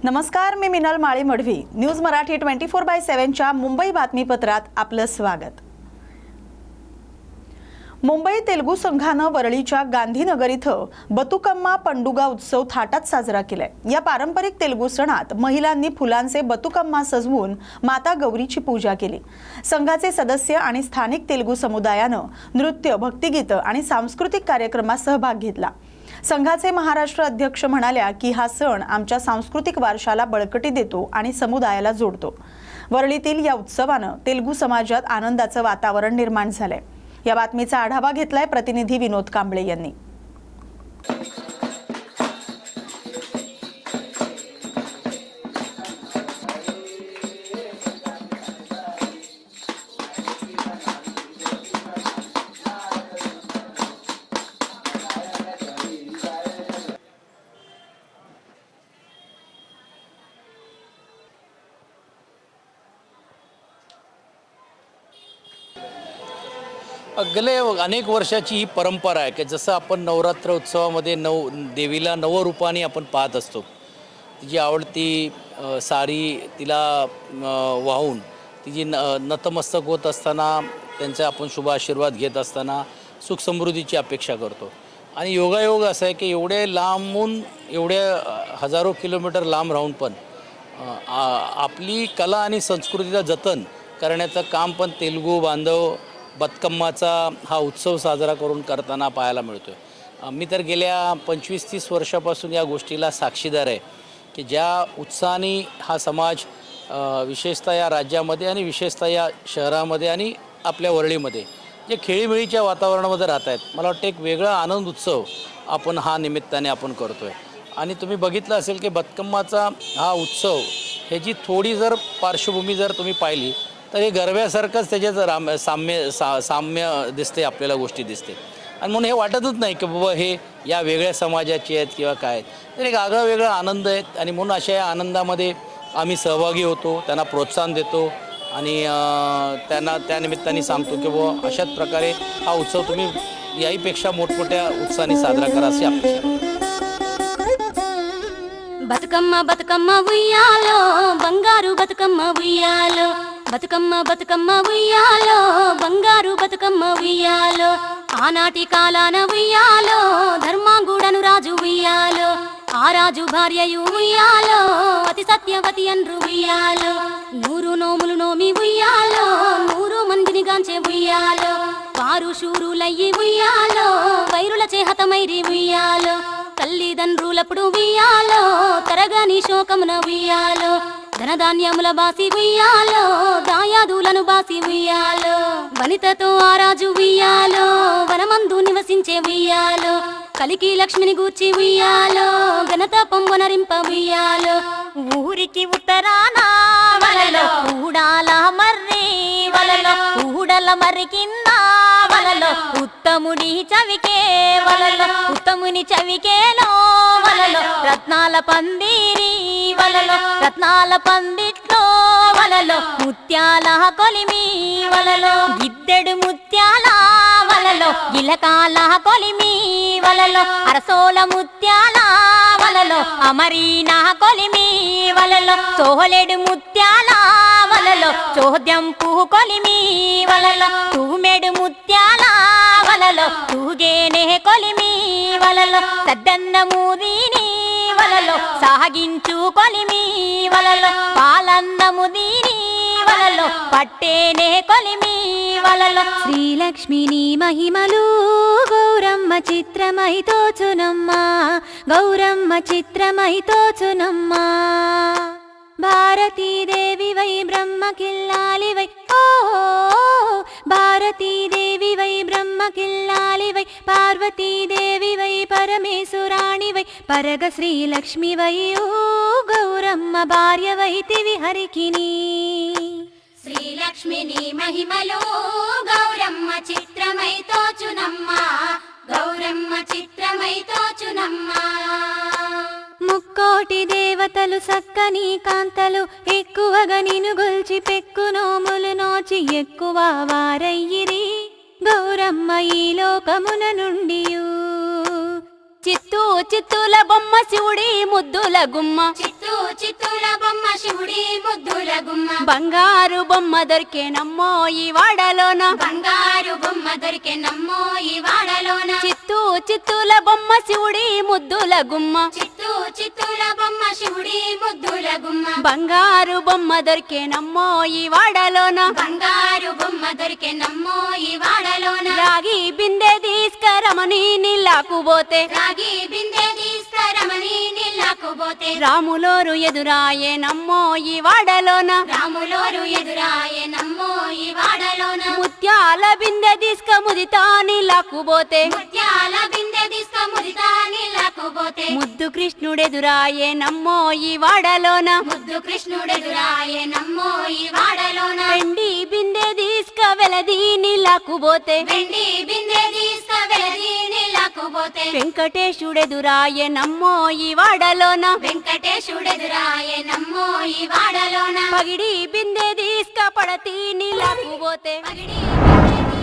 नमस्कार, मी मिनल माळी मढवी. न्यूज मराठी 24/7च्या मुंबई बातमीपत्रात आपलं स्वागत. मुंबई तेलुगू संघानं वरळीच्या गांधीनगर इथं बतुकम्मा पंडुगा उत्सव थाटात साजरा केलाय. या पारंपरिक तेलुगू सणात महिलांनी फुलांचे बतुकम्मा सजवून माता गौरीची पूजा केली. संघाचे सदस्य आणि स्थानिक तेलुगू समुदायानं नृत्य, भक्तिगीतं आणि सांस्कृतिक कार्यक्रमात सहभाग घेतला. संघाचे महाराष्ट्र अध्यक्ष म्हणाल्या की हा सण आमच्या सांस्कृतिक वारशाला बळकटी देतो आणि समुदायाला जोडतो. वरळीतील या उत्सवानं तेलुगू समाजात आनंदाचं वातावरण निर्माण झालंय. या बातमीचा आढावा घेतलाय प्रतिनिधी विनोद कांबळे यांनी. गेले अनेक वर्षाची ही परंपरा आहे की जसं आपण नवरात्र उत्सवामध्ये देवीला नवरूपाने आपण पाहत असतो. तिची आवडती साडी तिला वाहून तिची नतमस्तक होत असताना त्यांचा आपण शुभ आशीर्वाद घेत असताना सुख समृद्धीची अपेक्षा करतो. आणि योगायोग असं आहे की एवढे लांबून एवढ्या हजारो किलोमीटर लांब राहून पण आपली कला आणि संस्कृतीचं जतन करण्याचं काम पण तेलुगू बांधव बतकम्माचा हा उत्सव साजरा करून करताना पाहायला मिळतो आहे. मी तर गेल्या 25-30 वर्षापासून या गोष्टीला साक्षीदार आहे की ज्या उत्साहाने हा समाज विशेषतः या राज्यामध्ये आणि विशेषतः या शहरामध्ये आणि आपल्या वरळीमध्ये जे खेळीमेळीच्या वातावरणामध्ये राहत आहेत, मला वाटतं एक वेगळा आनंद उत्सव आपण हा निमित्ताने आपण करतो आहे. आणि तुम्ही बघितलं असेल की बतकम्माचा हा उत्सव ह्याची थोडी जर पार्श्वभूमी जर तुम्ही पाहिली तर हे गरब्यासारखंच त्याच्यात साम्य दिसते, आपल्याला गोष्टी दिसते. आणि म्हणून हे वाटतच नाही की बाबा हे या वेगळ्या समाजाचे आहेत किंवा काय आहेत. तर एक आगळा वेगळा आनंद आहे. आणि म्हणून अशा या आनंदामध्ये आम्ही सहभागी होतो, त्यांना प्रोत्साहन देतो आणि त्यांना त्यानिमित्ताने सांगतो की बाबा अशाच प्रकारे हा उत्सव तुम्ही याहीपेक्षा मोठमोठ्या उत्साहाने साजरा करा अशी अपेक्षा. బతుకమ్మ బతుకమ్మ ఉయ్యాలో బంగారు బతుకమ్మ ఉయ్యాలో బతుకమ్మ బతుకమ్మ ఉయ్యాలో బంగారు బతుకమ్మ ఉయ్యాలో ఆనాటి కాలాన ఉయ్యాలో ధర్మాంగుడను రాజు ఉయ్యాలో ఆ రాజు భార్యయు ఉయ్యాలో అతి సత్యవతి అన్రు ఉయ్యాలో 100 నోములు నోమి ఉయ్యాలో 100 మందిని గాంచే ఉయ్యాలో వారు శూరులయ్యి ఉయ్యాలో వైరుల చేహతమైరి ఉయ్యాలో తల్లిదండ్రులప్పుడు ఉయ్యాలో తరగని శోకమున ఉయ్యాలో ధనధాన్యముల బాసి ఉయ్యాలో దాయాదులను బాసి ఉయ్యాలో వనితతో ఆరాజు ఉయ్యాలో వనమందు నివసించే ఉయ్యాలో కలికి లక్ష్మిని గూర్చి ఉయ్యాలో ఘనత పొంగనరింప ఉయ్యాలో ఊరికి ఉత్తరాన వలలో ఊడాల మర్రి వలలో ఊడల మర్రి కింద వలలో ఉత్తముడి చవికే వలలో ఉత్తముని చవికేలో వలలో రత్నాల పందిరి వలలో రత్నాల పందిట్లో వలలో ముత్యాల కొలిమి వలలో గిద్దెడు ముత్యాల వలలో గిలకాల కొలిమి వలలో అరసోల ముత్యాల వలలో అమరీన కొలిమి వలలో సోహలేడు ముత్యాల వలలో చోద్యంపు కొలిమి వలలో తూమెడు ముత్యాల వలలో తూగేనే కొలిమి వలలో సద్దన్న మూదిని వలలో సాగించు కొలిమి వలలో పాలన్నము దీని వలలో పట్టేనే కొలిమి వలలో శ్రీలక్ష్మిని మహిమలు గౌరమ్మ చిత్రమై తోచునమ్మా గౌరమ్మ చిత్రమై తోచునమ్మా భారతీదేవి వై బ్రహ్మ కిల్లాలి వై ఓ భారతీదేవి వై బ్రహ్మ కిల్లాలి వై పార్వతీదేవి వై పరమేశ్వరాణి వై పరగ శ్రీలక్ష్మి వై ఓ గౌరమ్మ భార్య వైతివి హరికిని శ్రీలక్ష్మిని మహిమలో గౌరమ్మ చిత్రమై తోచునమ్మా గౌరమ్మ చిత్రమై తోచునమ్మా ముక్కోటి దేవతలు సక్కని కాంతలు ఎక్కువగా నిన్ను గొల్చి పెక్కు నోములు నోచి ఎక్కువ వారయ్యిరి గౌరమ్మ ఈ లోకమున నుండియు చిత్తూల బొమ్మ శివుడి ముద్దుల గుమ్మ చిత్తూర చిత్తుల బొమ్మ శివుడి ముద్దుల గుమ్మ బంగారు బొమ్మ దొరికేనమ్మో ఈ వాడలోన బంగారు బొమ్మ దొరికే నమ్మో ఈ వాడలోన చిత్తుల బొమ్మ శివుడి ముద్దుల గుమ్మ చిత్తుల బొమ్మ శివుడి ముద్దుల గుమ్మ బంగారు బొమ్మ దొరికేనమ్మో ఈ వాడలోన బంగారు బొమ్మ దొరికే నమ్మో ఈ వాడలోన రాగి బిందె తీసుకరమని నీళ్ళకు పోతే రాగి బిందె తీసుకరమని నీళ్ళకు పోతే రాములోరు ఎదురాయే నమ్మో ఈ వాడలోన రాములోరు ఎదురాయే నమ్మో ఈ వాడలోన ముత్యాల బిందె తీసుక ముదితా నీళ్ళకు పోతే ముత్యాల బిందె తీసుక ముదితా నీళ్ళకు పోతే ముద్దు కృష్ణుడెదురాయే నమ్మో ఈ వాడలోన ముద్దు కృష్ణుడెదురాయే నమ్మో ఈ వాడలోన వెండి బిందె తీసుక వెలది నీళ్ళకు పోతే వెండి బిందె తీసుక వెలది నీళ్ళకు పోతే వెంకటేశుడెదురాయే నమ్మో ఈ వాడలోన వెంకటేశుడెదురాయే నమ్మో ఈ వాడలోన పగిడి బిందె తీసుక పడతి నీళ్ళకు పోతే పగిడి బిందె